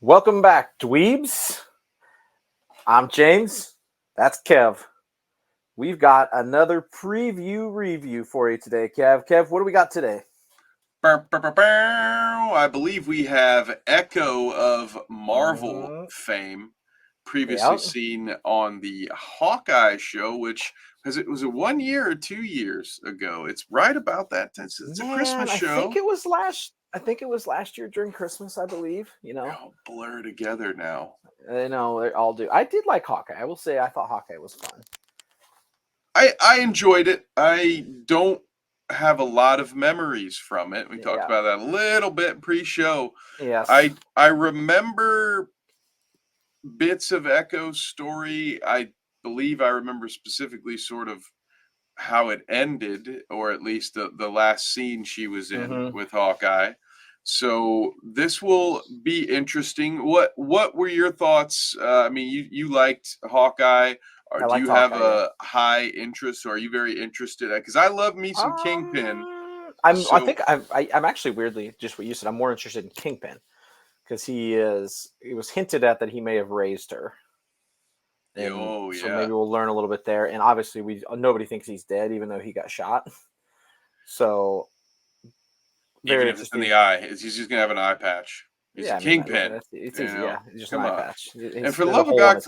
Welcome back, dweebs. I'm James. That's Kev. We've got another preview review for you today, Kev. Kev, what do we got today? I believe we have Echo of Marvel fame, previously Yep. seen on the Hawkeye show, which was it 1 year or 2 years ago? It's right about that. It's a Christmas Man, I show. think it was last year during Christmas, I believe. They all blur together now. They all do. I did like Hawkeye. I will say I thought Hawkeye was fun. I enjoyed it. I don't have a lot of memories from it. We talked about that a little bit pre-show. Yes. I remember bits of Echo's story. I believe I remember specifically sort of how it ended, or at least the last scene she was in with Hawkeye. So this will be interesting. What were your thoughts? I mean, you liked Hawkeye. Or do you have a high interest, or are you very interested? Because I love me some Kingpin. I think I'm actually weirdly just what you said. I'm more interested in Kingpin because it was hinted at that he may have raised her. And so maybe we'll learn a little bit there. And obviously, nobody thinks he's dead, even though he got shot. So, even if it's in the eye, he's just gonna have an eye patch. He's a Kingpin. It's easy. Yeah, it's just an eye patch. And for the love of God,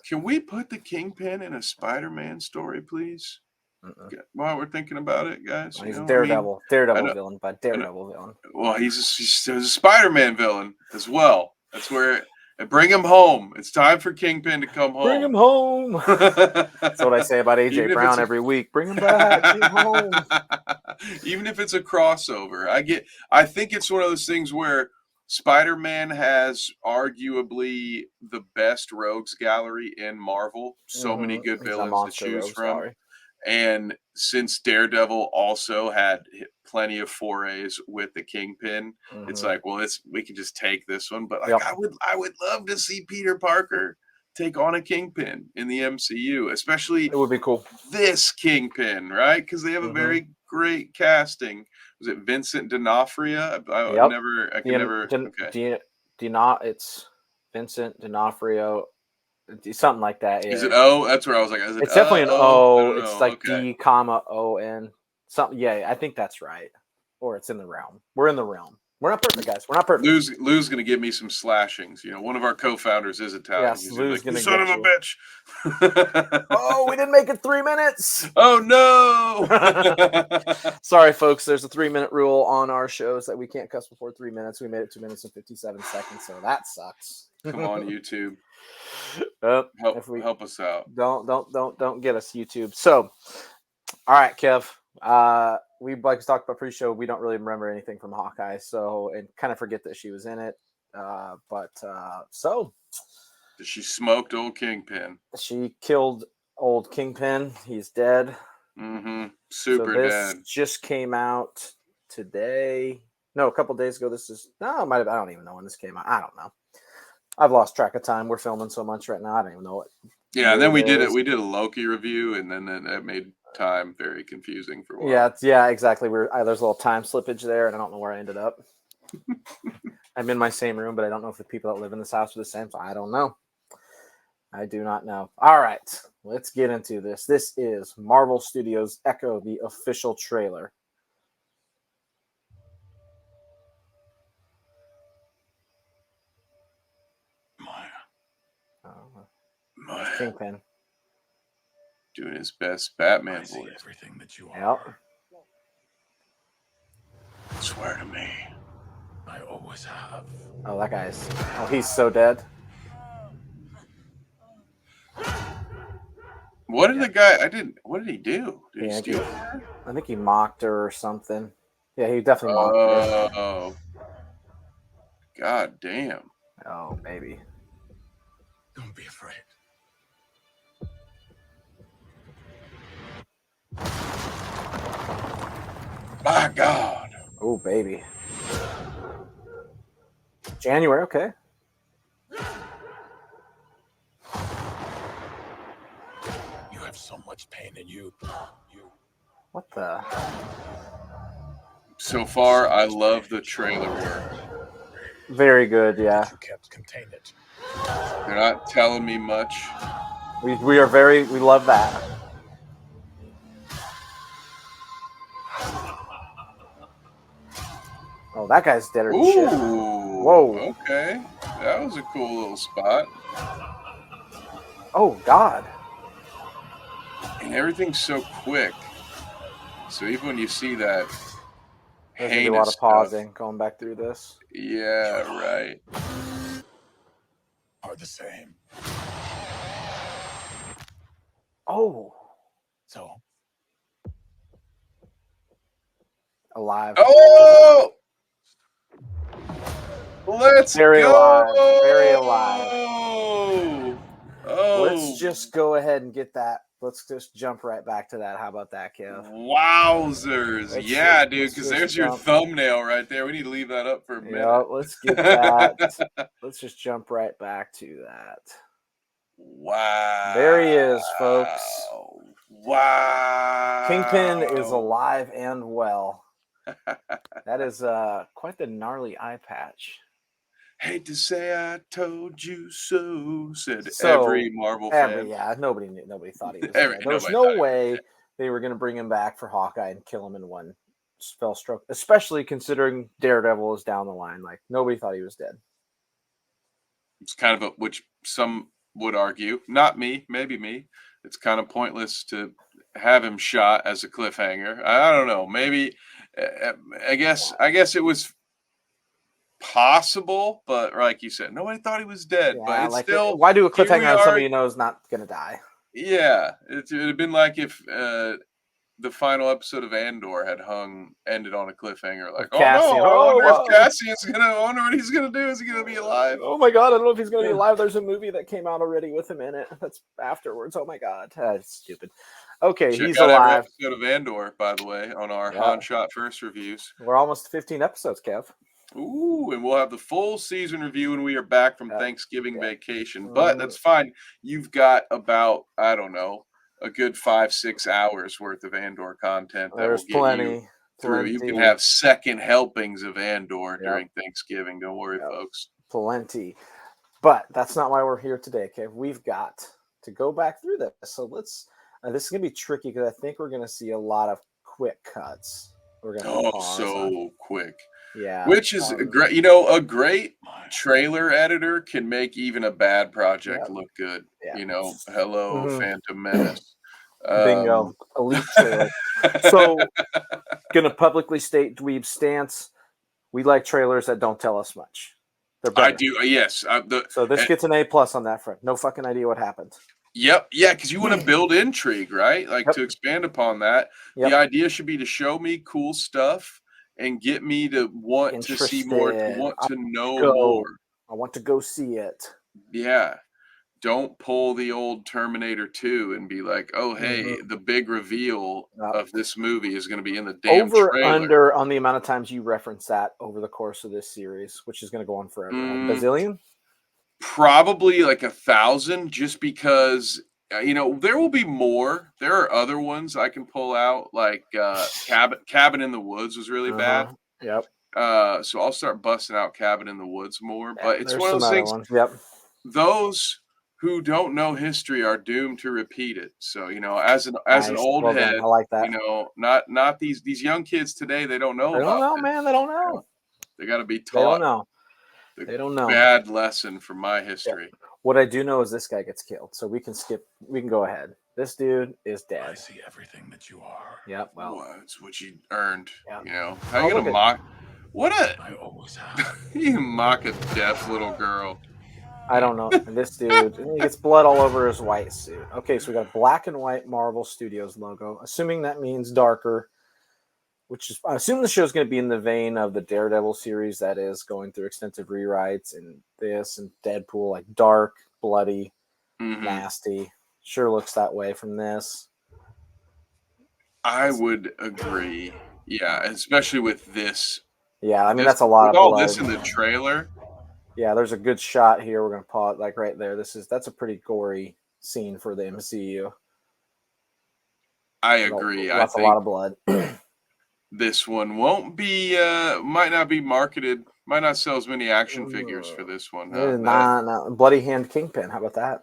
can we put the Kingpin in a Spider-Man story, please? While we're thinking about it, guys. He's a Daredevil villain, but Daredevil villain. Well, he's a Spider-Man villain as well. That's where. Bring him home. It's time for Kingpin to come home. Bring him home. That's what I say about AJ Brown every week. Bring him back. Bring him home. Even if it's a crossover, I think it's one of those things where Spider-Man has arguably the best rogues gallery in Marvel. So many good villains to choose from. And since Daredevil also had plenty of forays with the Kingpin, it's like, well, we can just take this one. But like, I would love to see Peter Parker take on a Kingpin in the MCU, especially it would be cool. This Kingpin, right? Because they have a very great casting. Was it Vincent D'Onofrio? It's Vincent D'Onofrio. Something like that. Is it O? That's where I was like, it's definitely an O. It's like D, O N. Something. Yeah, I think that's right. Or it's in the realm. We're in the realm. We're not perfect, guys. We're not perfect. Lou's going to give me some slashings. You know, one of our co-founders is Italian. Yes, Lou's going to son of a bitch. Oh, we didn't make it 3 minutes. Oh, no. Sorry, folks. There's a 3-minute rule on our shows that we can't cuss before 3 minutes. We made it 2 minutes and 57 seconds, so that sucks. Come on, YouTube. Help us out. Don't get us, YouTube. So, all right, Kev. We like to talk about pre-show. We don't really remember anything from Hawkeye, and kind of forget that she was in it. She smoked old Kingpin. She killed old Kingpin. He's dead. Super dead. Just came out today. No, a couple days ago. I don't even know when this came out. I don't know. I've lost track of time. We're filming so much right now. I don't even know what. Yeah, and then we did a Loki review, and then that made time very confusing for a while. Yeah, exactly. There's a little time slippage there, and I don't know where I ended up. I'm in my same room, but I don't know if the people that live in this house are the same. So I don't know. I do not know. All right, let's get into this. This is Marvel Studios' Echo, the official trailer. Maya. Kingpin. Doing his best Batman voice. Everything that you are. Swear to me. I always have. Oh, that guy's. Oh, he's so dead. What did the guy? What did he do? Did he steal her? I think he mocked her or something. Yeah, he definitely mocked her. Oh. God damn. Oh, maybe. Don't be afraid. My God. Oh, baby. January, okay. You have so much pain in you. What the? So far, I love the trailer work. Very good, yeah. You can't contain it. They're not telling me much. We love that. Oh, that guy's deader than shit. Whoa. Okay. That was a cool little spot. Oh, God. And everything's so quick. So even when you see that There's going to be a lot of heinous pausing stuff, going back through this. yeah, right. Are the same. Oh. So. Alive. Oh! Let's Very go! alive. Very alive. Oh! Let's just go ahead and get that. Let's just jump right back to that. How about that, Kev? Wowzers. Yeah, dude, because there's your jump. thumbnail right there. We need to leave that up for a minute. Yeah, let's get that. Let's just jump right back to that. Wow. There he is, folks. Wow. Kingpin is alive and well. That is quite the gnarly eye patch. Hate to say I told you so, said every Marvel fan. Yeah, nobody thought he was dead. There was no way they were going to bring him back for Hawkeye and kill him in one spell stroke, especially considering Daredevil is down the line. Like, nobody thought he was dead. It's kind of which some would argue, not me, maybe me. It's kind of pointless to have him shot as a cliffhanger. I don't know. Maybe I guess it was possible, but like you said, nobody thought he was dead. Yeah, but it's like, still, why do a cliffhanger on somebody you know is not going to die? Yeah, it would have been like if the final episode of Andor had ended on a cliffhanger, like, oh Cassian. no, I wonder if Cassian's I wonder what he's gonna do. Is he gonna be alive? Oh my god, I don't know if he's gonna be alive. There's a movie that came out already with him in it. That's afterwards. Oh my god, that's stupid. Okay, Check he's out alive. every episode of Andor, by the way, on our Han Shot First reviews. We're almost 15 episodes, Kev. Ooh, and we'll have the full season review when we are back from Thanksgiving vacation. But that's fine. You've got about, I don't know, a good 5-6 hours worth of Andor content that will get you through. You can have second helpings of Andor during Thanksgiving. Don't worry, folks. Plenty. But that's not why we're here today, Kev. We've got to go back through this. So let's. This is gonna be tricky because I think we're gonna see a lot of quick cuts. We're gonna so quick. Yeah, which is great. You know, a great trailer editor can make even a bad project look good. Yeah. You know, hello, Phantom Menace. Bingo, elite trailer. So, gonna publicly state Dweeb's stance. We like trailers that don't tell us much. They're better. I do. Yes. So this gets an A+ on that front. No fucking idea what happened. Yep. Yeah, because you want to build intrigue, right? Like to expand upon that. The idea should be to show me cool stuff and get me to want to see more, to want to know more. I want to go see it. Yeah. Don't pull the old Terminator 2 and be like, oh, hey, the big reveal of this movie is going to be in the damn trailer. Under on the amount of times you reference that over the course of this series, which is going to go on forever. Like bazillion? Probably like 1,000, just because, you know, there will be more. There are other ones I can pull out, like Cabin in the Woods was really bad. Yep. So I'll start busting out Cabin in the Woods more. But it's one of those things. Those who don't know history are doomed to repeat it. So, you know, as an old head, I like that. You know, not these young kids today. They don't know. They don't know, man. They don't know. You know, they got to be taught. They don't know. They don't know. Bad lesson from my history. Yeah. What I do know is this guy gets killed, so we can skip. We can go ahead. This dude is dead. I see everything that you are. Yep. Well, it's what you earned. Yeah. You know, how you gonna mock? I always have. You mock a deaf little girl. I don't know. And this dude, he gets blood all over his white suit. Okay, so we got a black and white Marvel Studios logo, assuming that means darker, which is, I assume the show's going to be in the vein of the Daredevil series that is going through extensive rewrites, and this and Deadpool, like dark, bloody, nasty. Sure looks that way from this. I would agree. Yeah, especially with this. Yeah, I mean, that's a lot of all blood. This in the trailer. Yeah, there's a good shot here. We're going to pause like right there. That's a pretty gory scene for the MCU. I agree. That's a lot of blood. this one won't be might not be marketed, might not sell as many action figures for this one. Bloody Hand Kingpin. How about that?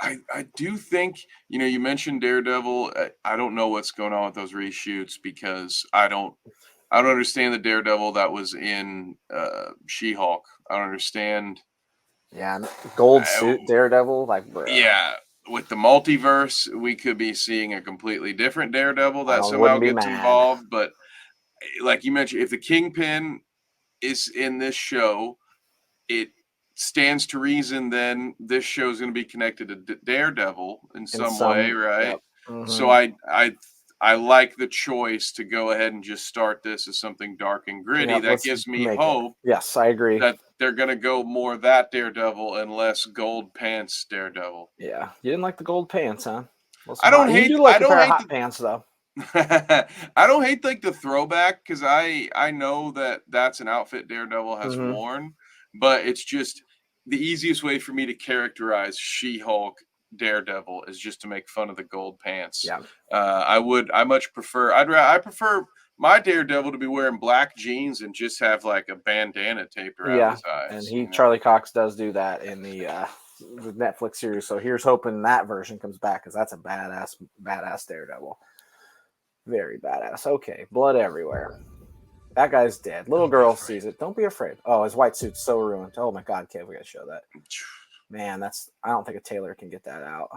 I do think, you mentioned Daredevil. I don't know what's going on with those reshoots because I don't understand the Daredevil that was in She-Hulk. I don't understand. Yeah, gold suit Daredevil, like bruh. Yeah, with the multiverse, we could be seeing a completely different Daredevil that somehow gets involved. But like you mentioned, if the Kingpin is in this show, it stands to reason then this show is going to be connected to Daredevil in some way, right? Yep. Mm-hmm. So I like the choice to go ahead and just start this as something dark and gritty. That gives me hope. Yes, I agree. That they're going to go more that Daredevil and less gold pants Daredevil. Yeah, you didn't like the gold pants, huh? Well, I don't hate. You do like a pair of hot pants, though. I don't hate like the throwback because I know that's an outfit Daredevil has worn, but it's just the easiest way for me to characterize She-Hulk Daredevil is just to make fun of the gold pants. Yeah, I much prefer. I prefer my Daredevil to be wearing black jeans and just have like a bandana taped around his eyes. And Charlie Cox does do that in the Netflix series. So here's hoping that version comes back because that's a badass Daredevil. Very badass. Okay, blood everywhere. That guy's dead. Little girl sees it. Don't be afraid. Oh, his white suit's so ruined. Oh my God, Kev, we gotta show that. Man, I don't think a tailor can get that out.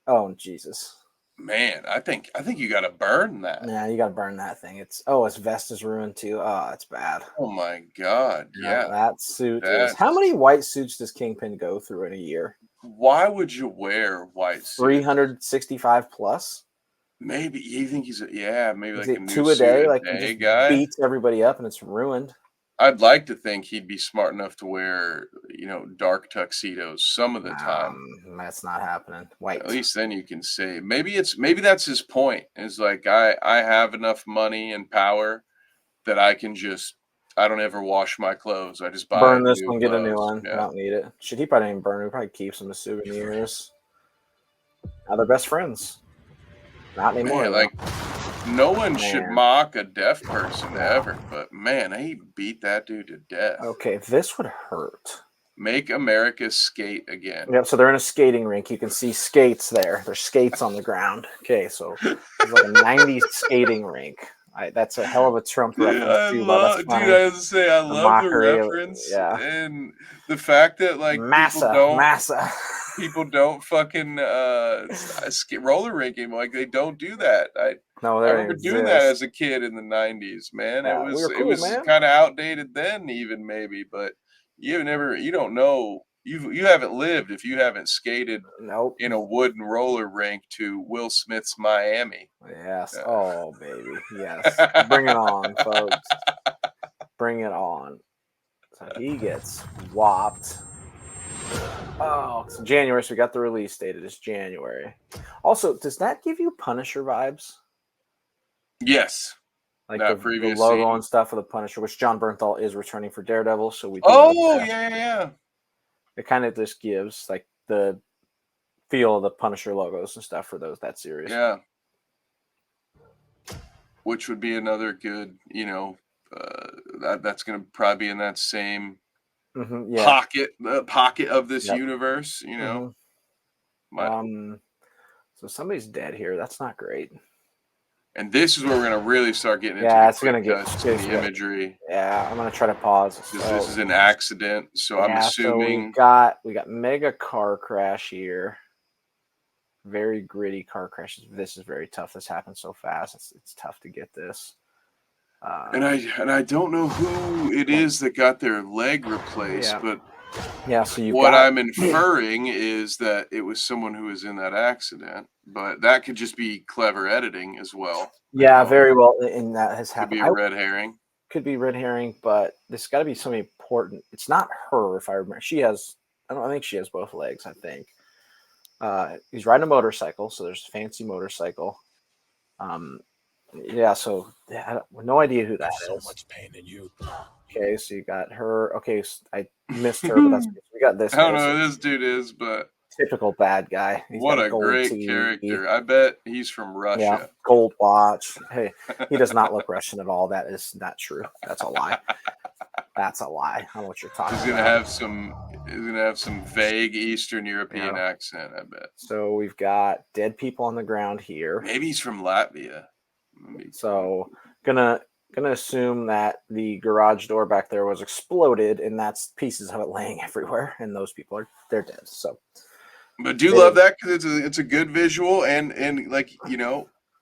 Oh Jesus. Man, I think you gotta burn that. Yeah, you gotta burn that thing. His vest is ruined too. Oh, it's bad. Oh my God. Yeah. That suit is. How many white suits does Kingpin go through in a year? Why would you wear white suits? 365 plus. Maybe you think maybe like a new 2 a day, like just guy beats everybody up and it's ruined. I'd like to think he'd be smart enough to wear, dark tuxedos some of the time. That's not happening. White. At least then you can say maybe that's his point. Is like I have enough money and power that I don't ever wash my clothes. I just burn this one, get a new one. Yeah. I don't need it. He probably didn't burn it. He probably keeps them as souvenirs. Now they're best friends. Not anymore. Man, no one should mock a deaf person ever, but man, he beat that dude to death. Okay, this would hurt. Make America skate again. Yep, so they're in a skating rink. You can see skates there. There's skates on the ground. Okay, so it's like a 90s skating rink. That's a hell of a Trump reference. I love the reference. Yeah. And the fact that people don't fucking roller rink anymore. Like they don't do that. I remember doing that as a kid in the 90s, man. Yeah, it was kind of outdated then, even maybe, but you don't know. You haven't lived if you haven't skated in a wooden roller rink to Will Smith's Miami. Yes. Oh, baby. Yes. Bring it on, folks. Bring it on. So he gets whopped. Oh, it's January, so we got the release date. It is January. Also, does that give you Punisher vibes? Yes. Like the logo and stuff of the Punisher, which John Bernthal is returning for Daredevil. So we. Yeah. It kind of just gives like the feel of the Punisher logos and stuff for that series. Yeah. Which would be another good, that's going to probably be in that same pocket of this universe, So somebody's dead here. That's not great. And this is where we're going to really start getting into it's going to get the imagery. Yeah, I'm going to try to pause. This is an accident, so I'm assuming so we got mega car crash here. Very gritty car crashes. This is very tough. This happens so fast. It's tough to get this. And I don't know who it is that got their leg replaced, but so I'm inferring is that it was someone who was in that accident, but that could just be clever editing as well. Yeah, very well, and that has happened. Could be a red herring. Could be red herring, but this got to be something important. It's not her, if I remember. I think she has both legs. I think he's riding a motorcycle, so there's a fancy motorcycle. So no idea who that is. So much pain in you. Okay, so you got her. Okay, so I missed her, but we got this. I don't know who this dude is, but typical bad guy. He's What got a a gold great tee. character. I bet he's from Yeah, Russia. gold watch. Hey, he does not look Russian at all. That is not true. That's a lie. That's a lie. I don't know what you're talking He's gonna about. have some. He's gonna have some vague Eastern European Yeah. accent. I bet. So we've got dead people on the ground here. Maybe he's from Latvia. So gonna assume that the garage door back there was exploded, and that's pieces of it laying everywhere, and those people they're dead. So, but do love that because it's a good visual, and like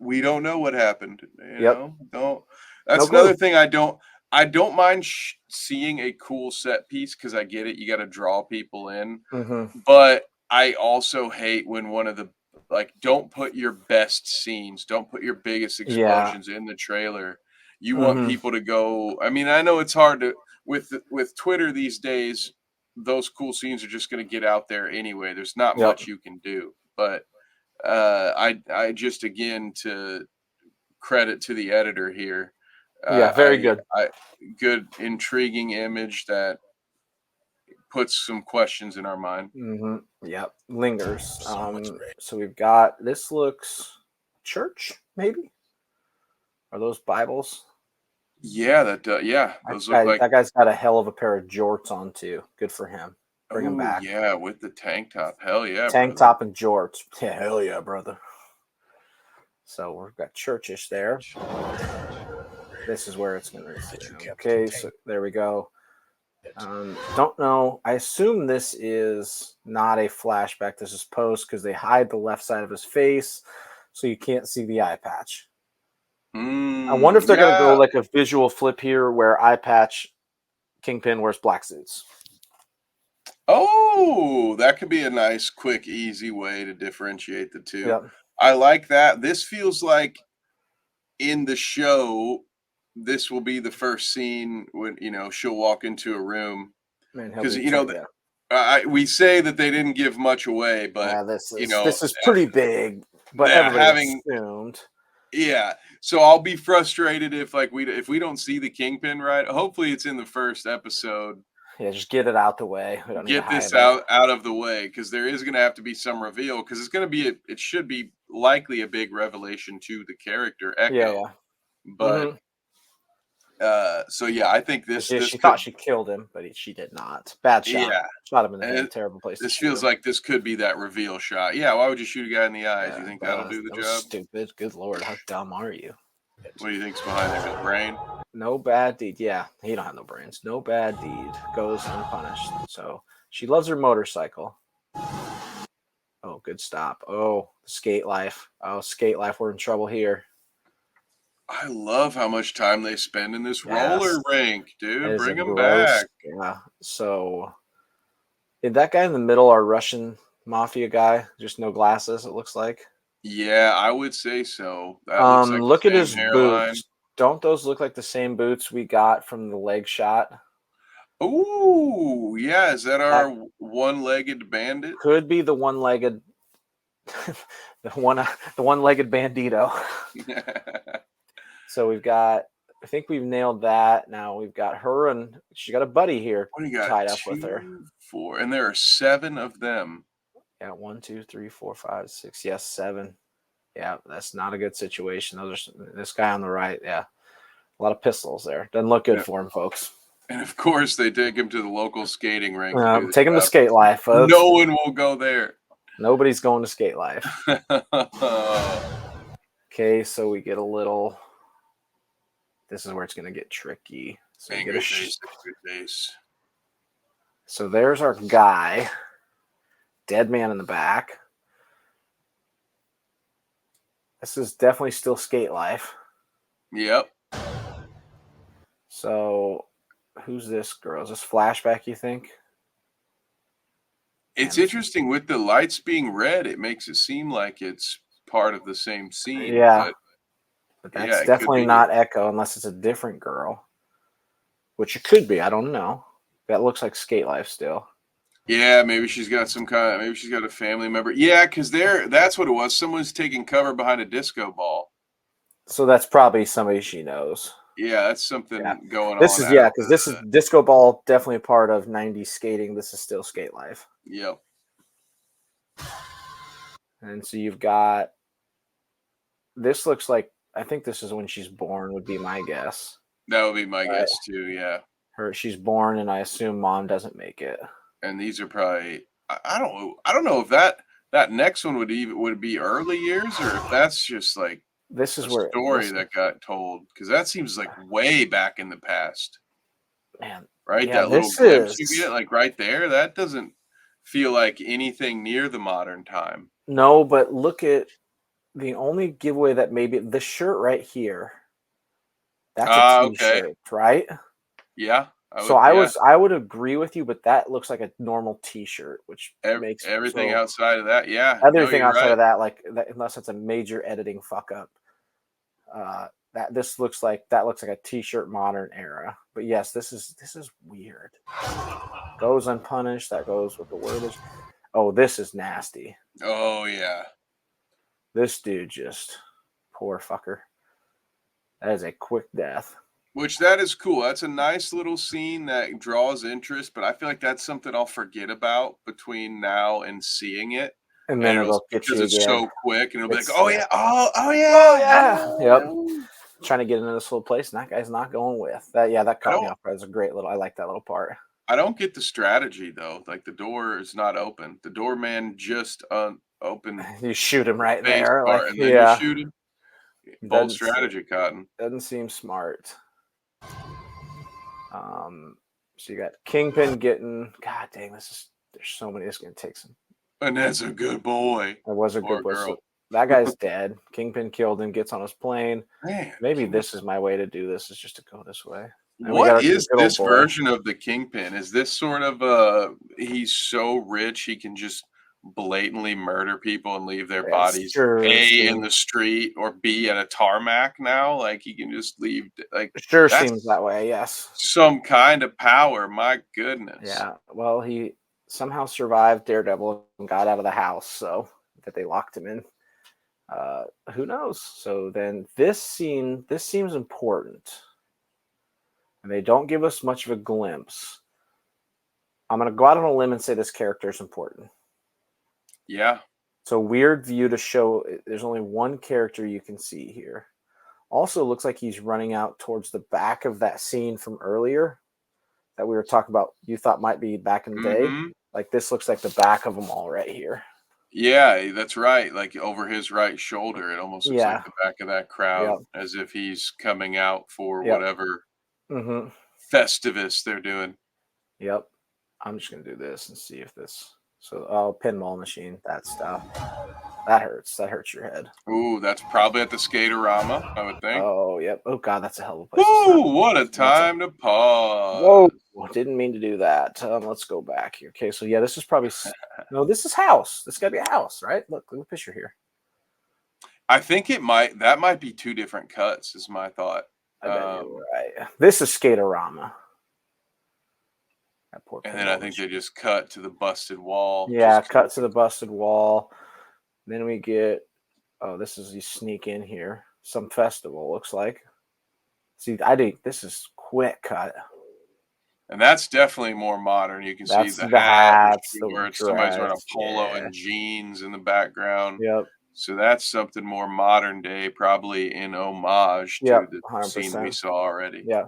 we don't know what happened. Don't. That's another thing I don't mind seeing a cool set piece because I get it. You got to draw people in, but I also hate when one of the don't put your best scenes, don't put your biggest explosions in the trailer. You want people to go. I mean, I know it's hard to with Twitter these days. Those cool scenes are just going to get out there anyway. There's not much you can do, but I just again to credit to the editor here. Very good. Good, intriguing image that puts some questions in our mind. Yep, lingers. So we've got this looks church, maybe. Are those Bibles? Yeah, those look like that guy's got a hell of a pair of jorts on too. Good for him. Bring him back. Yeah, with the tank top. Hell yeah, tank top and jorts. Yeah, hell yeah, brother. So we've got churchish there. This is where it's going to be. Okay, so there we go. Don't know. I assume this is not a flashback. This is post because they hide the left side of his face, so you can't see the eye patch. I wonder if they're going to go like a visual flip here where eye patch Kingpin wears black suits. Oh, that could be a nice, quick, easy way to differentiate the two. Yep. I like that. This feels like in the show, this will be the first scene when she'll walk into a room because we say that they didn't give much away, but this is pretty big, but everybody assumed. Yeah, so I'll be frustrated if we don't see the Kingpin right. Hopefully, it's in the first episode. Yeah, just get it out the way. We don't get this out of the way because there is going to have to be some reveal because it's going to be it should be likely a big revelation to the character Echo. Yeah. But so yeah, I think this. She thought she killed him, but she did not. Bad shot. Yeah, shot him in the head. Terrible place. This feels like this could be that reveal shot. Yeah, why would you shoot a guy in the eyes? You think that'll do the job? Stupid. Good lord, how dumb are you? What do you think's behind there? His brain? No bad deed. Yeah, he don't have no brains. No bad deed goes unpunished. So she loves her motorcycle. Oh, good stop. Oh, skate life. Oh, skate life. We're in trouble here. I love how much time they spend in this roller rink, dude. Bring them back. Yeah. So, is that guy in the middle our Russian mafia guy? Just no glasses, it looks like. Yeah, I would say so. That looks like look at his boots. Don't those look like the same boots we got from the leg shot? Oh, yeah. Is that our one-legged bandit? Could be the one-legged, the one-legged bandito. So we've got. I think we've nailed that. Now we've got her, and she got a buddy here tied up with her. 4, and there are 7 of them. Yeah, 1, 2, 3, 4, 5, 6. Yes, 7. Yeah, that's not a good situation. This guy on the right. Yeah, a lot of pistols there. Doesn't look good for him, folks. And of course, they take him to the local skating rink. Take him to skate life, folks. No one will go there. Nobody's going to skate life. Okay, so we get a little. This is where it's going to get tricky. So we get a face. So there's our guy. Dead man in the back. This is definitely still skate life. Yep. So who's this girl? Is this flashback, you think? It's interesting with the lights being red, it makes it seem like it's part of the same scene. Yeah. But that's definitely not Echo unless it's a different girl. Which it could be. I don't know. That looks like skate life still. Yeah, maybe she's got maybe she's got a family member. Yeah, because that's what it was. Someone's taking cover behind a disco ball. So that's probably somebody she knows. Yeah, that's something going on. This is because this is disco ball, definitely a part of 90s skating. This is still skate life. Yep. And so you've got, this looks like, I think this is when she's born, would be my guess. That would be my guess too. Yeah. She's born, and I assume mom doesn't make it. And these are probably, I don't know if that next one would be early years, or if that's just like this is a where story that got told, because that seems like way back in the past. Man, right? yeah, That little this glimpse you is get, like right there, that doesn't feel like anything near the modern time. no, but look at the only giveaway that maybe this shirt right here. That's a Okay. t-shirt, right? Yeah. I would agree with you, but that looks like a normal t-shirt, which makes everything outside of that. Yeah. Everything outside right. of that, like that, unless it's a major editing fuck up. That this looks like a t-shirt modern era. But yes, this is weird. Goes unpunished. That goes with the wordage. Oh, this is nasty. Oh yeah. This dude just poor fucker. That is a quick death. Which that is cool. That's a nice little scene that draws interest, but I feel like that's something I'll forget about between now and seeing it. And then it'll get you because it's again. so quick, and it'll be like, It's- yeah, oh yeah. Yep. Trying to get into this little place, and that guy's not going with that. Yeah, that caught me off. That's a great little. I like that little part. I don't get the strategy though. Like the door is not open. The doorman just opened. You shoot him right face there, part, like and then you shoot him. Bold strategy, Cotton. Doesn't seem smart. So you got Kingpin getting. God dang, there's so many. It's gonna take some. And that's a good boy. It was a good boy. So that guy's dead. Kingpin killed him. Gets on his plane. Man, maybe this is my way to do this. Is just to go this way. And what is this version of the Kingpin? Is this sort of he's so rich he can just blatantly murder people and leave their bodies A in the street or B at a tarmac now? Like he can just leave, like seems that way, yes. Some kind of power, my goodness. Yeah. Well, he somehow survived Daredevil and got out of the house, so that they locked him in. Who knows? So then this seems important. And they don't give us much of a glimpse. I'm going to go out on a limb and say this character is important. Yeah. It's a weird view to show. There's only one character you can see here. Also looks like he's running out towards the back of that scene from earlier that we were talking about. You thought might be back in the day. Like this looks like the back of them all right here. Yeah, that's right. Like over his right shoulder. It almost looks like the back of that crowd, as if he's coming out for whatever Festivus they're doing. Yep. I'm just going to do this and see if this. So, pinball machine, that stuff. That hurts. That hurts your head. Ooh, that's probably at the Skaterama, I would think. Oh, yep. Oh, God, that's a hell of a place. Ooh, what a time to pause. Whoa. Didn't mean to do that. Let's go back here. Okay, so yeah, this is probably. No, this is house. This got to be a house, right? Look at the picture here. I think that might be two different cuts, is my thought. I bet you're right. This is Skaterama. And then I think they just cut to the busted wall. Yeah, cut to the busted wall. Then we get, this is you sneak in here. Some festival looks like. See, I think this is quick cut. And that's definitely more modern. You can see the hats, somebody's wearing a polo and jeans in the background. Yep. So that's something more modern day, probably in homage to the 100%. Scene we saw already. Yeah.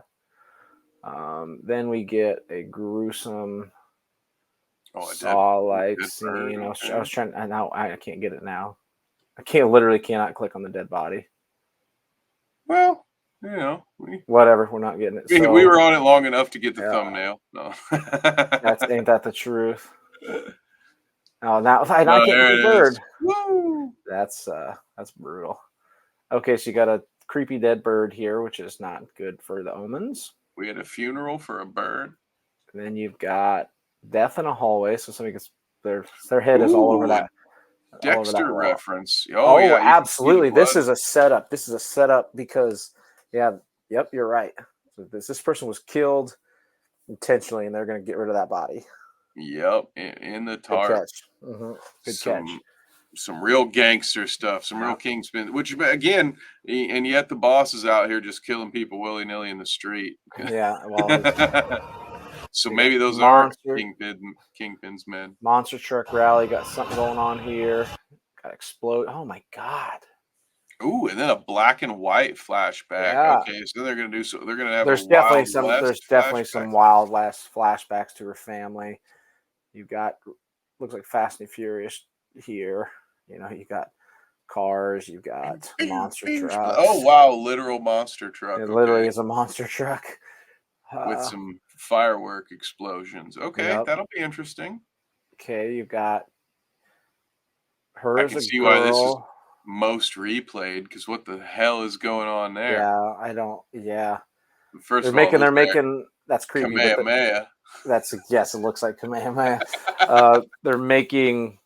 Then we get a gruesome saw-like scene. I was trying. I can't get it now. I cannot click on the dead body. Well, whatever. We're not getting it. We were on it long enough to get the thumbnail. No, ain't that the truth? Oh, now I can't get the bird. Woo! That's brutal. Okay, so you got a creepy dead bird here, which is not good for the omens. We had a funeral for a bird. And then you've got death in a hallway. So somebody gets their head is all over that. Dexter reference. Oh yeah, absolutely. This is a setup. This is a setup because, yep, you're right. So this person was killed intentionally, and they're going to get rid of that body. Yep, in the tar. Good catch. Good catch. Some real gangster stuff, some real Kingspin, which again, and yet the boss is out here just killing people willy-nilly in the street. Yeah, well, So We maybe got those are Monster Kingpin's men. Monster Truck Rally got something going on here. Got explode. Oh my god. Ooh, and then a black and white flashback. Yeah. Okay, so they're gonna do so. They're gonna have a There's definitely Wild some West there's definitely flashback. some Wild West flashbacks to her family. You got looks like Fast and Furious here. You know, you got cars, you got monster trucks. Oh wow, literal monster truck. It literally Okay, is a monster truck. with some firework explosions. Okay, Yep. that'll be interesting. Okay, you've got her I as can a see why this is girl. most replayed because what the hell is going on there? Yeah, I don't. Yeah, First of all, those they're are making. That's creepy, but Kamehameha. that's yes, it looks like Kamehameha. They're making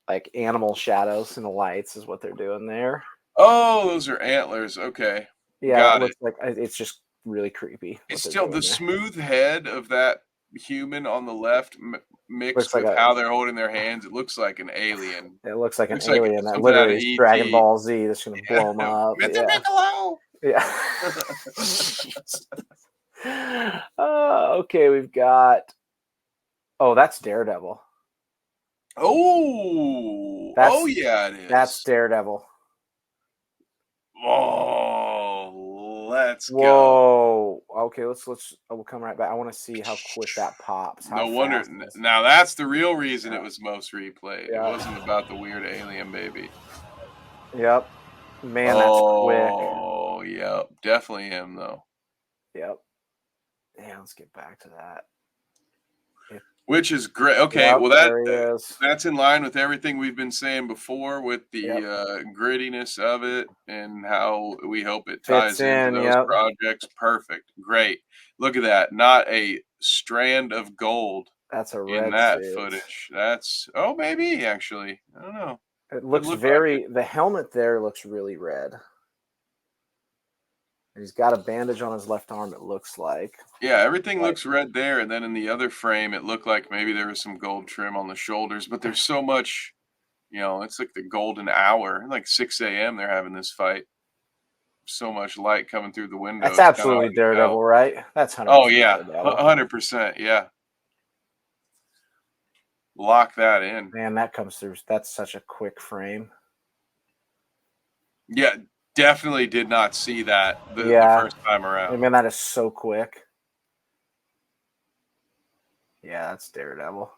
like animal shadows in the lights, is what they're doing there. Oh, those are antlers. Okay, Yeah, it got it. looks like it's just really creepy what It's they're still doing the there. smooth head of that human on the left Looks mixed like with a. how they're holding their hands. It looks like an alien. It looks like an Looks like alien that something out literally of is Dragon ET. Ball Z that's gonna blow them up. Mr. Yeah, Piccolo. yeah. Okay, we've got. Oh, that's Daredevil. Oh, That's yeah, it that's is. Daredevil. Oh, let's go. Whoa. Okay, we'll come right back. I want to see how quick that pops. How No wonder. fast this. Now that's the real reason it Yeah. was most replayed. It Yeah. wasn't about the weird alien baby. Yep. Man, that's quick. Oh, yep. Definitely him, though. Yep. Yeah, let's get back to that. Which is great. Okay, Yep, well there he is. that's in line with everything we've been saying before with the Yep. grittiness of it and how we hope it Fits ties into in, those yep. projects. Perfect. Great. Look at that. Not a strand of gold That's a in red that suit. footage. That's maybe actually. I don't know. It looks look very the helmet there looks really red. And he's got a bandage on his left arm, it looks like. Yeah, everything looks red there, and then in the other frame, it looked like maybe there was some gold trim on the shoulders, but there's so much, it's like the golden hour, like 6 a.m. They're having this fight. So much light coming through the window. That's It's kind of hard absolutely to tell. Daredevil, right? That's 100% Oh yeah, Daredevil. 100%. Yeah, lock that in. Man, that comes through. That's such a quick frame. Yeah, definitely did not see that the first time around. Man, that is so quick. Yeah, that's Daredevil.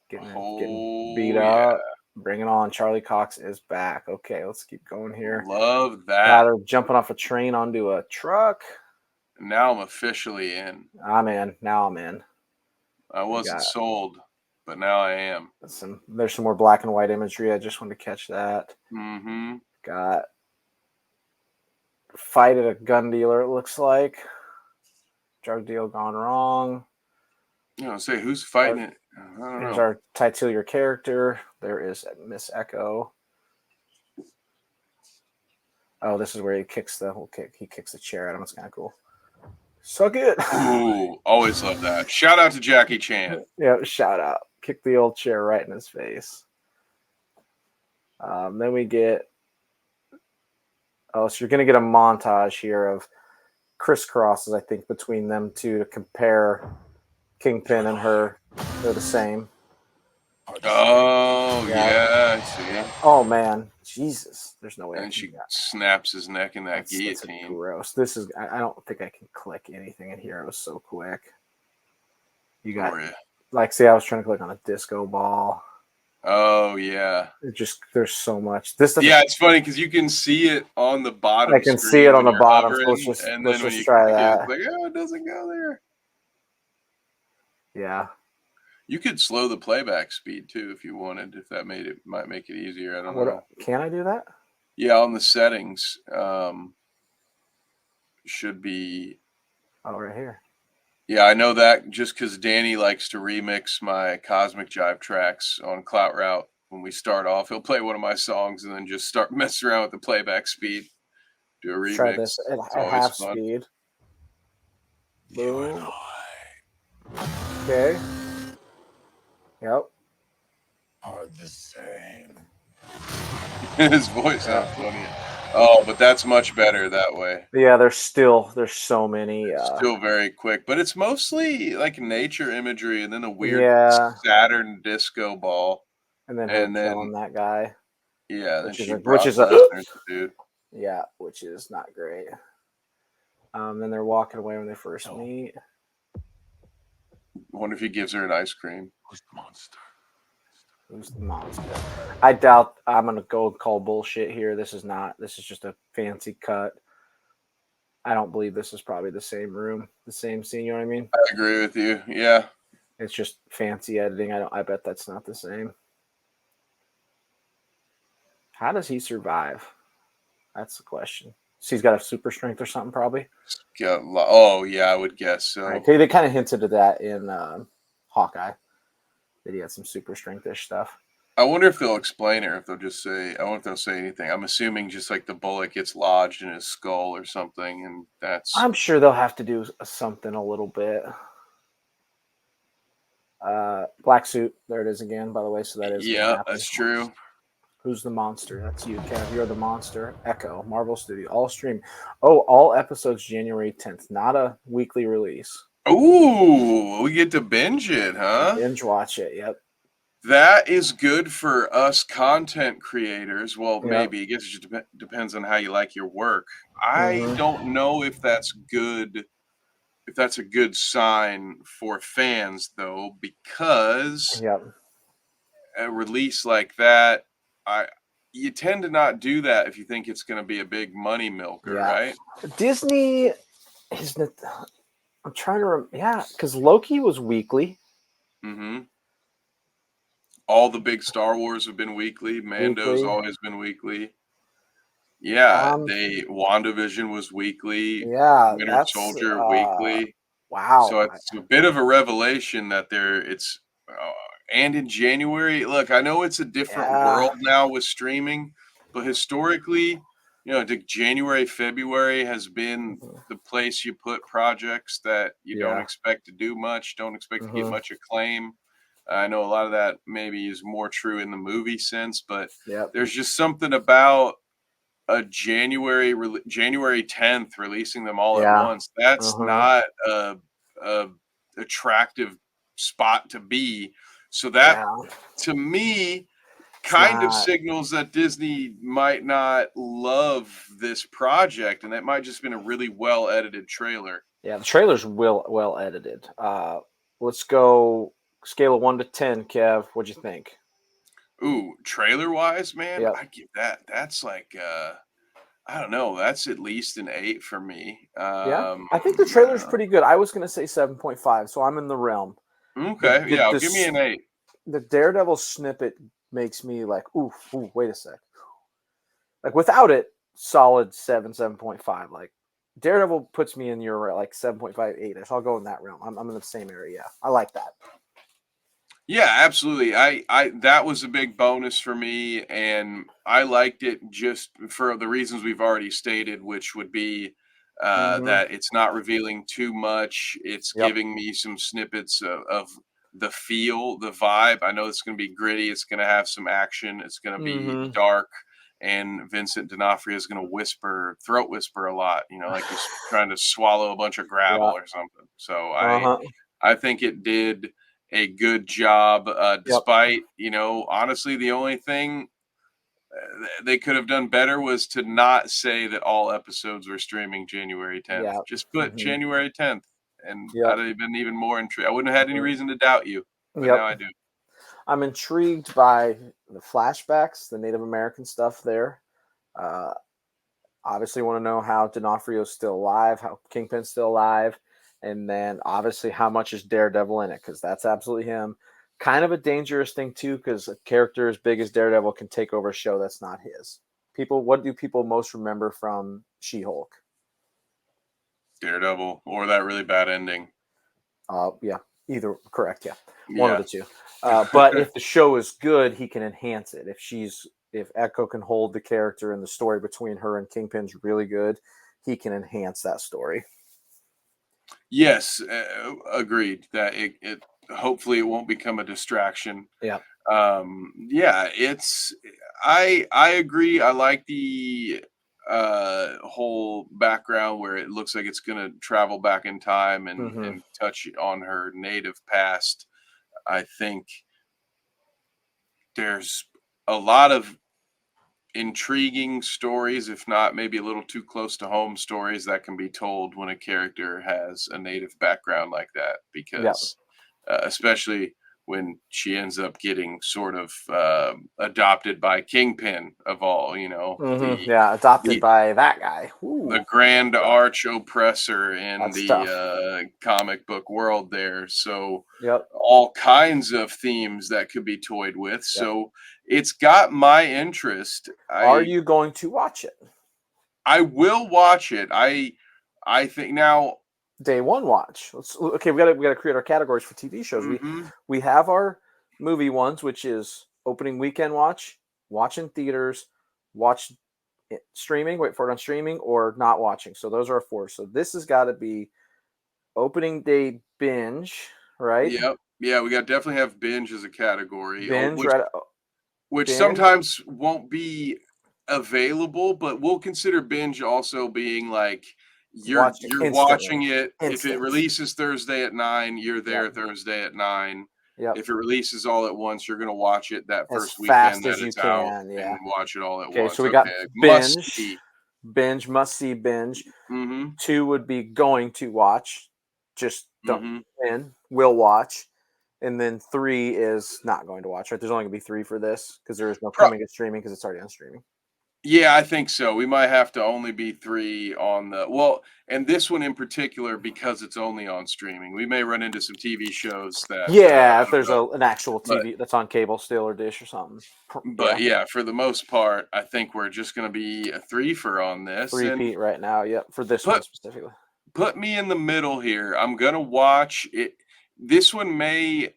Getting beat up. Bring it on. Charlie Cox is back. Okay, let's keep going here. Love that. Now they're jumping off a train onto a truck. Now I'm officially in. I'm in. Now I'm in. I wasn't sold, but now I am. There's some more black and white imagery. I just wanted to catch that. Mm-hmm. Got fight at a gun dealer, it looks like. Drug deal gone wrong. Say who's fighting it? I don't Here's know. our titular character. There is Miss Echo. Oh, this is where he kicks the chair at him. It's kind of cool. Suck it. Ooh, always love that. Shout out to Jackie Chan. Yeah, shout out. Kick the old chair right in his face. Then we get. Oh, so you're going to get a montage here of crisscrosses, I think, between them two to compare Kingpin and her. They're the same. Oh, yeah, I see. Oh, man. Jesus. There's no way. And she snaps his neck in that guillotine. That's gross. This is, I don't think I can click anything in here. It was so quick. You got, see, I was trying to click on a disco ball. Oh, yeah. There's so much. It's funny because you can see it on the bottom. I can see it on the bottom. So let's just try that. It's like, it doesn't go there. Yeah. You could slow the playback speed too if you wanted. If that might make it easier. I don't know. Can I do that? Yeah, on the settings, should be. Oh, right here. Yeah, I know that just because Danny likes to remix my Cosmic Jive tracks on Clout Route. When we start off, he'll play one of my songs and then just start messing around with the playback speed. Do a remix. Try this at half speed. Boom. Okay. Yep. Are the same. His voice sounds funny. Oh, but that's much better that way. Yeah, there's so many. Still very quick, but it's mostly like nature imagery and then a weird Yeah, Saturn disco ball. and then her And then, killing that guy, yeah, then which is she a which Brock is a Lesnar's the dude. yeah, which is not great. Then they're walking away when they first So- meet. Wonder if he gives her an ice cream. Who's the monster? Who's the monster? I doubt I'm gonna go call bullshit here. This is not. This is just a fancy cut. I don't believe this is probably the same room, the same scene. You know what I mean? I agree with you. Yeah. It's just fancy editing. I bet that's not the same. How does he survive? That's the question. So he's got a super strength or something, probably. Oh, yeah, I would guess so. Right. They kind of hinted at that in Hawkeye, that he had some super strengthish stuff. I wonder if they'll explain it or if they'll just say, I wonder if they'll say anything. I'm assuming just like the bullet gets lodged in his skull or something, and that's. I'm sure they'll have to do something a little bit. Black suit. There it is again, by the way. So that is going to Yeah, happen. that's true. Who's the monster? That's you, Kev. You're the monster. Echo, Marvel Studio, all stream. Oh, all episodes January 10th. Not a weekly release. Ooh, we get to binge it, huh? Binge watch it. Yep. That is good for us content creators. Well, Yep. maybe. I guess it just depends on how you like your work. I Mhm. don't know if that's good. If that's a good sign for fans, though, because Yep. a release like that, I you tend to not do that if you think it's going to be a big money milker, Yeah. right? Disney is. I'm trying to remember. Yeah, because Loki was weekly. Mm-hmm. All the big Star Wars have been weekly. Mando's Weekly. always been weekly. Yeah, Um. WandaVision was weekly. Yeah, Winter that's Soldier weekly. So wow. it's a bit of a revelation that and in January, look, I know it's a different Yeah. world now with streaming, but historically, January, February has been Mhm. the place you put projects that you don't Yeah. expect to do much, don't expect to get Mhm. much acclaim. I know a lot of that maybe is more true in the movie sense, but Yep. there's just something about a January 10th releasing them all at Yeah. once. That's Uh-huh. not a attractive spot to be. So that Yeah. to me It's kind of not. signals that Disney might not love this project and that might just been a really well edited trailer. Yeah, the trailer's well edited. Let's go scale of 1 to 10, Kev. What'd you think? Ooh, trailer wise, man, Yep. I give that's like I don't know, that's at least an 8 for me. Yeah. I think the trailer's pretty good. I was gonna say 7.5, so I'm in the realm. The Okay, the yeah, the, give me an 8. the Daredevil snippet makes me like, ooh, wait a sec. Like without it, solid 7.5. Like Daredevil puts me in your like 7.5, 8. So I'll go in that realm. I'm in the same area. Yeah. I like that. Yeah, absolutely. I that was a big bonus for me, and I liked it just for the reasons we've already stated, which would be Mm-hmm. that it's not revealing too much. It's Yep. giving me some snippets of the feel, the vibe. I know it's going to be gritty. It's going to have some action. It's going to be Mm-hmm. dark, and Vincent D'Onofrio is going to throat whisper a lot. Like he's trying to swallow a bunch of gravel Yeah. or something. So Uh-huh. I think it did a good job, Yep. despite, honestly, the only thing they could have done better was to not say that all episodes were streaming January 10th. Yeah. Just put Mm-hmm. January 10th, and Yep. I'd have been even more intrigued. I wouldn't have had any Mhm. reason to doubt you, but now Yep. I do. I'm intrigued by the flashbacks, the Native American stuff there. Uh, obviously, want to know how D'Onofrio's still alive, how Kingpin's still alive, and then obviously how much is Daredevil in it, because that's absolutely him. Kind of a dangerous thing too, because a character as big as Daredevil can take over a show that's not his. What do people most remember from She-Hulk? Daredevil or that really bad ending. Yeah, either correct. Yeah, one of Yeah. the two. But if the show is good, he can enhance it. If Echo can hold the character and the story between her and Kingpin's really good, he can enhance that story. Yes, agreed. That it hopefully it won't become a distraction. Yeah. Yeah, I agree. I like whole background where it looks like it's going to travel back in time Mm-hmm. and touch on her native past. I think there's a lot of intriguing stories, if not maybe a little too close to home stories that can be told when a character has a native background like that, Yeah. because especially when she ends up getting sort of adopted by Kingpin of all, Mm-hmm. Yeah. Adopted the by that guy. Ooh, the grand rough. arch oppressor in That's the tough. comic book world there. So Yep. all kinds of themes that could be toyed with. Yep. So it's got my interest. Are you going to watch it? I will watch it. I think now. Day one watch. Okay. We gotta create our categories for TV shows. Mhm. We have our movie ones, which is opening weekend watch in theaters, watch it streaming, wait for it on streaming, or not watching. So those are our four. So this has got to be opening day binge, right? Yep. Yeah, we got definitely have binge as a category. Binge, right? Which Binge, sometimes won't be available, but we'll consider binge also being like watch it you're instantly. watching it. If it Instant. releases Thursday at 9, you're there Yep. Thursday at 9. Yep. If it releases all at once, you're gonna watch it that As first weekend fast that as you it's out can. and Yeah. watch it all at Okay. So once. we got Okay. Must binge, see. must see binge. Mm-hmm. 2 would be going to watch. Just don't Mm-hmm. will watch. And then 3 is not going to watch, right? There's only gonna be 3 for this because there is no coming to streaming because it's already on streaming. Yeah, I think so. We might have to only be 3 on and this one in particular, because it's only on streaming. We may run into some TV shows that, Yeah, I if don't there's know, an actual but TV that's on cable still or dish or something. Yeah. yeah, for the most part, I think we're just gonna be a threefer on this, and Repeat right now. Yep. For this one put specifically. put me in the middle here. I'm gonna watch it. This one may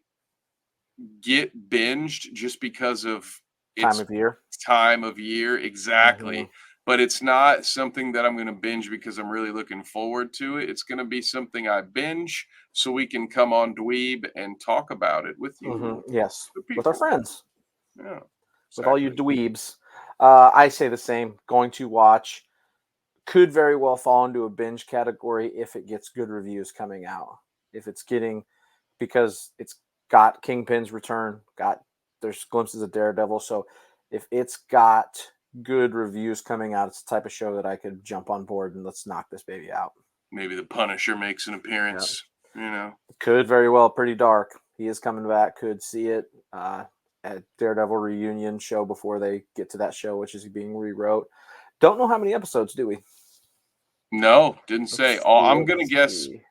get binged just because of Time its of year. time of year, exactly. Mhm. But it's not something that I'm going to binge because I'm really looking forward to it. It's going to be something I binge so we can come on Dweeb and talk about it with you, Yes. the With our people. friends. Yeah, With all you exactly. dweebs. I say the same. Going to watch. Could very well fall into a binge category if it gets good reviews coming out. If it's getting, because it's got Kingpin's return, there's glimpses of Daredevil. So if it's got good reviews coming out, it's the type of show that I could jump on board and let's knock this baby out. Maybe the Punisher makes an Yeah. appearance. Could very well, pretty dark. He is coming back. Could see it at Daredevil reunion show before they get to that show, which is being rewrote. Don't know how many episodes, do we? No, didn't say. I'm going to guess see.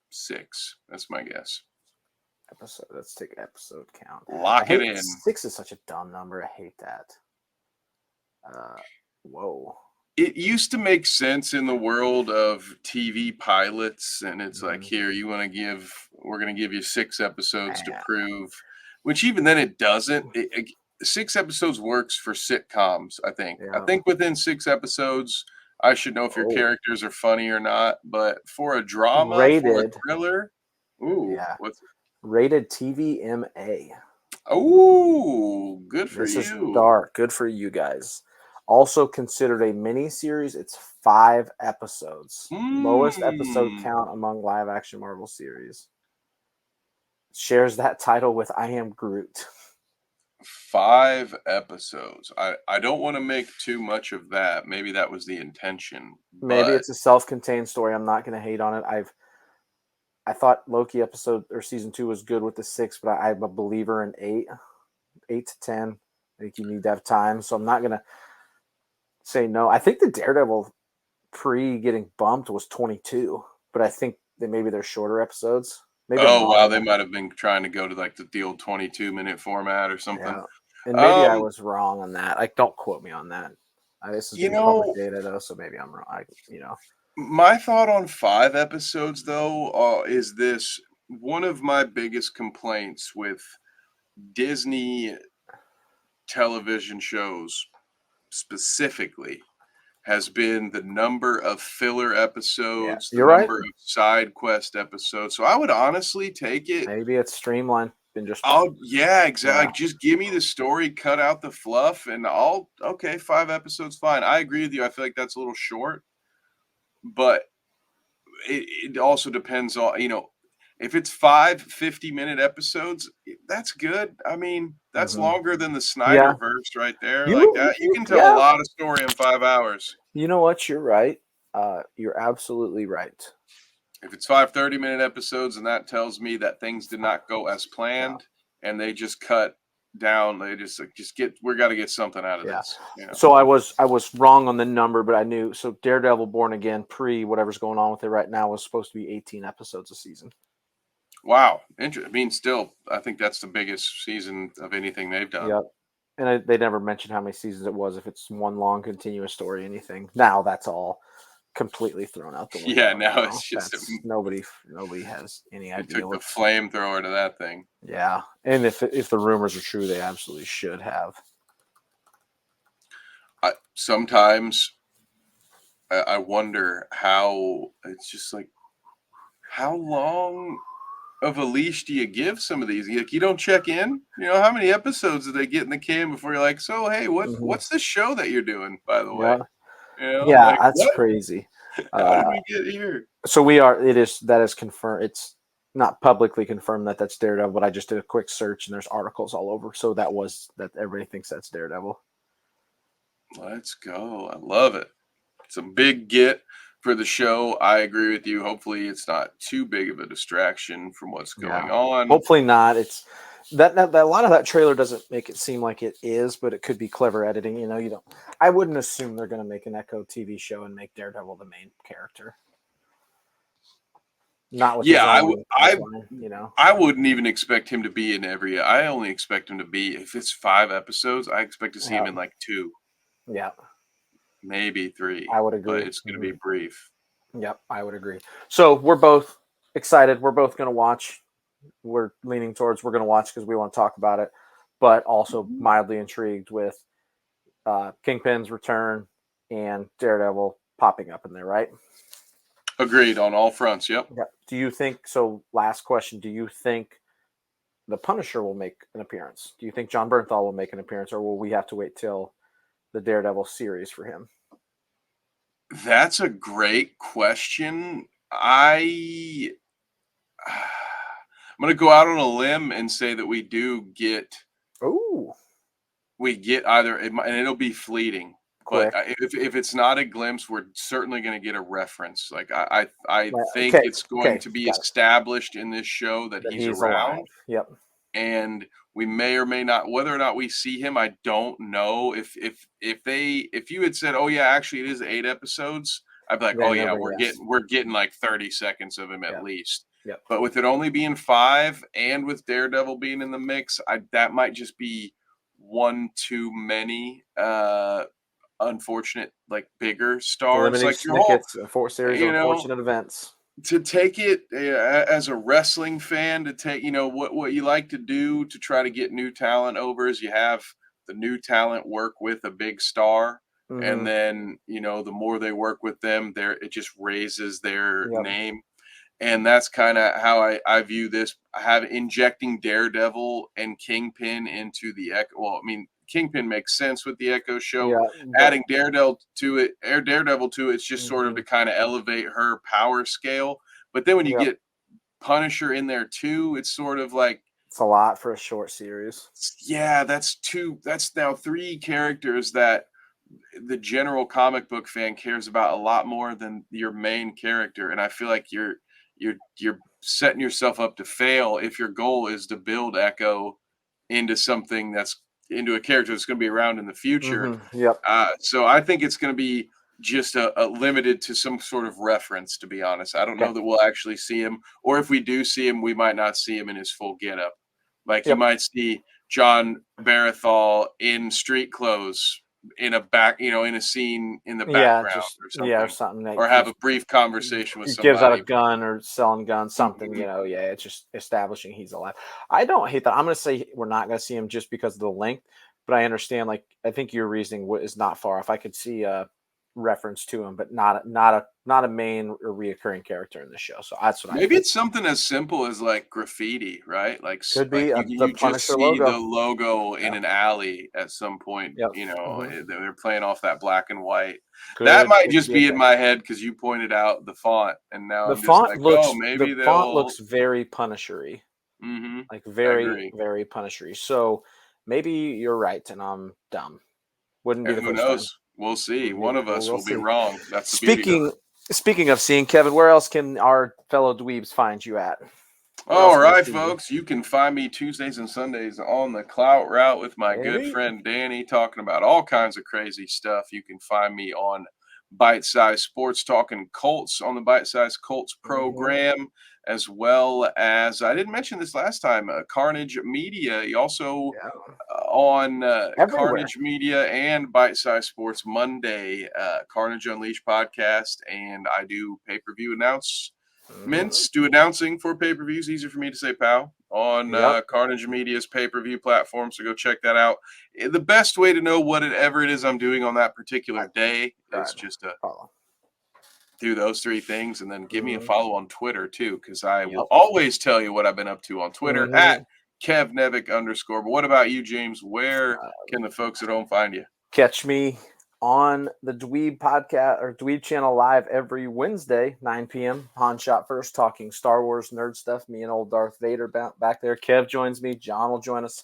6. That's my guess. Episode. Let's take episode count. Lock it in. 6 is such a dumb number. I hate that. Whoa. It used to make sense in the world of TV pilots, and it's like, here, we're going to give you 6 episodes to prove, which even then it doesn't. 6 episodes works for sitcoms, I think. Yeah. I think within 6 episodes, I should know if your characters are funny or not. But for a drama, for a thriller, what's it? Rated TVMA. Oh, good for This you. is dark. Good for you guys. Also considered a mini series. It's 5 episodes. Lowest episode count among live action Marvel series. Shares that title with I Am Groot. 5 episodes. I don't want to make too much of that. Maybe that was the intention. Maybe it's a self-contained story. I'm not going to hate on it. I thought Loki episode or season 2 was good with the 6, but I'm a believer in 8 to 10. I think you need to have time, so I'm not going to say no. I think the Daredevil pre getting bumped was 22, but I think that maybe they're shorter episodes. Maybe wow, they might have been trying to go to like the old 22-minute format or something. Yeah. And maybe I was wrong on that. Like, don't quote me on that. This is public data though, so maybe I'm wrong. My thought on 5 episodes though is this: one of my biggest complaints with Disney television shows specifically has been the number of filler episodes, the number of side quest episodes. So I would honestly take it. Maybe it's streamlined. been just Oh yeah, exactly. Yeah. Just give me the story, cut out the fluff, and okay, 5 episodes, fine. I agree with you. I feel like that's a little short, but it also depends on, if it's 5 50-minute episodes, that's good. I mean, that's Mhm. longer than the Yeah. Snyderverse right there. Like You, that, you can tell a yeah. lot of story in 5 hours. You know what? You're right. You're absolutely right. If it's 5 30-minute episodes and that tells me that things did not go as Yeah. planned and they just cut down, they just like, we got to get something out of Yeah. this. So I was wrong on the number, but I knew. So Daredevil Born Again, pre whatever's going on with it right now, was supposed to be 18 episodes a season. Wow. I mean, still, I think that's the biggest season of anything they've done. Yep. And they never mentioned how many seasons it was. If it's one long continuous story, anything. Now that's all completely thrown out the window. Yeah, now it's just nobody has any they idea took the flamethrower to that thing. Yeah, and if the rumors are true, they absolutely should have. Sometimes I wonder how it's just like, how long of a leash do you give some of these? Like, you don't check in. How many episodes did they get in the can before you're like, so hey, what's this show that you're doing, by the way? Yeah, Like, that's what? crazy. How did we get here? So that is confirmed. It's not publicly confirmed that that's Daredevil, but I just did a quick search and there's articles all over. So that everybody thinks that's Daredevil. Let's go. I love it. It's a big get for the show. I agree with you. Hopefully it's not too big of a distraction from what's going on. Hopefully not. It's that a lot of that trailer doesn't make it seem like it is, but it could be clever editing. I wouldn't assume they're going to make an Echo TV show and make Daredevil the main character. Not with I wouldn't even expect him to be in every. I only expect him to be, if it's 5 episodes, I expect to see him in like 2. Yeah, maybe 3. I would agree. But it's going to be brief. Yep, I would agree. So we're both excited. We're both going to watch. We're leaning towards we're going to watch because we want to talk about it, but also mildly intrigued with Kingpin's return and Daredevil popping up in there, right? Agreed on all fronts. Yep. Yeah. Do you think so? Last question. Do you think the Punisher will make an appearance? Do you think John Bernthal will make an appearance, or will we have to wait till the Daredevil series for him? That's a great question. I'm going to go out on a limb and say that we get either, and it'll be fleeting. Quick. But if it's not a glimpse, we're certainly going to get a reference. Like I think it's going to be established in this show that he's around. Alive. Yep. And we may or may not, whether or not we see him, I don't know. If you had said, oh yeah, actually it is 8 episodes, I'd be like, oh yeah, we're getting like 30 seconds of him at least. Yep. But with it only being 5 and with Daredevil being in the mix, that might just be one too many unfortunate, like bigger stars. Limiting like snippets, a series of unfortunate events. To take it as a wrestling fan, to take, what you like to do to try to get new talent over is you have the new talent work with a big star. Mm-hmm. And then, the more they work with them, it just raises their name. And that's kind of how I view this. Injecting Daredevil and Kingpin into the Echo. Well, I mean, Kingpin makes sense with the Echo show. Adding Daredevil to it, it's just sort of to kind of elevate her power scale. But then when you get Punisher in there too, it's sort of like, it's a lot for a short series. Yeah, that's now 3 characters that the general comic book fan cares about a lot more than your main character. And I feel like you're setting yourself up to fail if your goal is to build Echo into a character that's going to be around in the future. Mm-hmm. Yep. So I think it's going to be just a limited to some sort of reference, to be honest. I don't know that we'll actually see him, or if we do see him, we might not see him in his full getup. Like you might see John Bernthal in street clothes in a scene in the background or something. Or have a brief conversation with somebody. Gives out a gun or selling guns, something, mm-hmm. It's just establishing he's alive. I don't hate that. I'm going to say we're not going to see him just because of the length, but I understand, I think your reasoning is not far off. I could see reference to him, but not a main or reoccurring character in the show. So that's what maybe it's something as simple as like graffiti, right? Like could be the you just Punisher see logo. the logo in an alley at some point. Yep. You know, Mm-hmm. they're playing off that black and white. That might just be in my head because you pointed out the font, and now I'm just like, oh, maybe the font they'll. looks very Punisher-y. Mm-hmm. Like I very, agree. very Punisher-y. So maybe you're right, and I'm dumb. Wouldn't be And the who first time. knows? We'll see. One of us will be see. wrong. That's the beauty of it. Speaking of seeing, Kevin, where else can our fellow dweebs find you at? All right, folks. You can find me Tuesdays and Sundays on the Clout Route with my good friend Danny, talking about all kinds of crazy stuff. You can find me on Bite Size Sports, talking Colts on the Bite Size Colts program, as well as, I didn't mention this last time, Carnage Media. You also on Carnage Media and Bite Size Sports Monday, Carnage Unleashed podcast, and I do pay-per-view announcements, do announcing for pay-per-views. Easier for me to say, pal, on Carnage Media's pay-per-view platform. So go check that out. The best way to know whatever it is I'm doing on that particular day is just to do those three things, and then give me a follow on Twitter too, because I will always tell you what I've been up to on Twitter at KevNevic _. But what about you, James? Where can the folks at home find you? Catch me on the Dweeb podcast or Dweeb channel live every Wednesday, 9 p.m. Pawn Shop First, talking Star Wars nerd stuff. Me and old Darth Vader back there. Kev joins me. John will join us.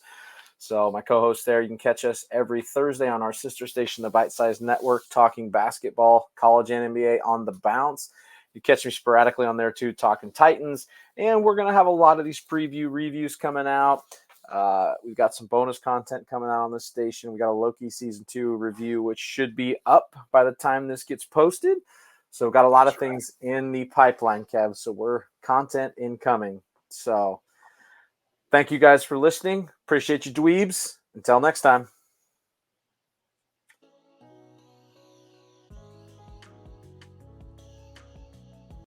So my co-host there, you can catch us every Thursday on our sister station, the Bite Size Network, talking basketball, college and NBA on the bounce. You catch me sporadically on there too, talking Titans. And we're going to have a lot of these preview reviews coming out. We've got some bonus content coming out on this station. We got a Loki season 2 review, which should be up by the time this gets posted. So we've got a lot of things in the pipeline, Kev. So we're content incoming. So thank you guys for listening. Appreciate you, dweebs. Until next time.